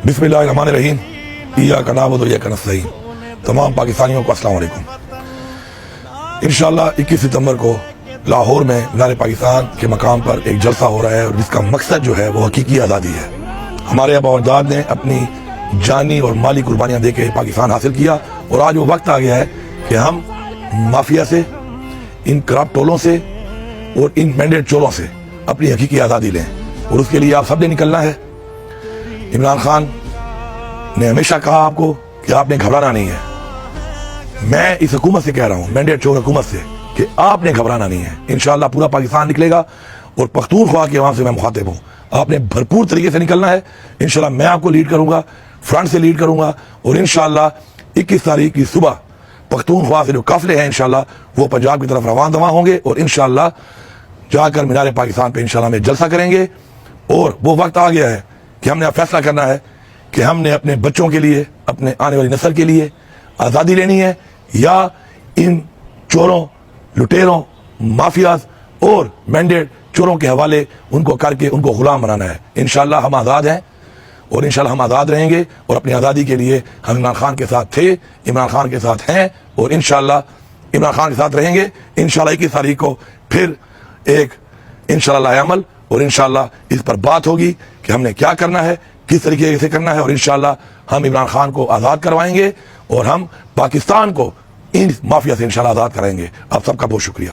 बिस्मिल्लाहिर्रहमानिर्रहीम इय्याक नअबुदु व इय्याक नस्तईन। तमाम पाकिस्तानियों को अस्सलाम वालेकुम। इंशाअल्लाह 21 सितंबर को लाहौर में मीनार पाकिस्तान के मकाम पर एक जलसा हो रहा है और जिसका मकसद जो है वो हकीकी आज़ादी है। हमारे आबा और अजदाद ने अपनी जानी और माली कुर्बानियाँ दे के पाकिस्तान हासिल किया और आज वो वक्त आ गया है कि हम माफिया से, इन करप्ट टोलों से और इन मैंडेट चोरों से अपनी हकीकी आज़ादी लें और उसके लिए आप सब ने निकलना है। इमरान खान ने हमेशा कहा आपको कि आपने घबराना नहीं है। मैं इस हुकूमत से कह रहा हूँ, मैंडेट चोर हुकूमत से, कि आपने घबराना नहीं है। इंशाअल्लाह पूरा पाकिस्तान निकलेगा और पख्तूनख्वा के वहां से मैं मुखातिब हूँ। आपने भरपूर तरीके से निकलना है। इंशाअल्लाह मैं आपको लीड करूंगा, फ्रंट से लीड करूंगा और इंशाअल्लाह 21 तारीख की सुबह पख्तूनख्वा से जो काफिले हैं इंशाअल्लाह वो पंजाब की तरफ रवान दवा होंगे और इंशाअल्लाह जाकर मीनार पाकिस्तान पे इंशाअल्लाह में जलसा करेंगे। और वो वक्त आ गया है कि हमने अब फैसला करना है कि हमने अपने बच्चों के लिए, अपने आने वाली नस्ल के लिए आज़ादी लेनी है या इन चोरों, लुटेरों, माफियाज और मैंडेट चोरों के हवाले उनको करके उनको गुलाम बनाना है। इंशाअल्लाह हम आज़ाद हैं और इंशाअल्लाह हम आज़ाद रहेंगे और अपनी आज़ादी के लिए हम इमरान खान के साथ थे, इमरान खान के साथ हैं और इंशाअल्लाह इमरान खान के साथ रहेंगे। इंशाअल्लाह 21 तारीख को फिर एक इंशाअल्लाह अमल और इंशाअल्लाह इस पर बात होगी कि हमने क्या करना है, किस तरीके से करना है और इंशाअल्लाह हम इमरान खान को आज़ाद करवाएंगे और हम पाकिस्तान को इन माफिया से इंशाअल्लाह आज़ाद कराएंगे। आप सबका बहुत शुक्रिया।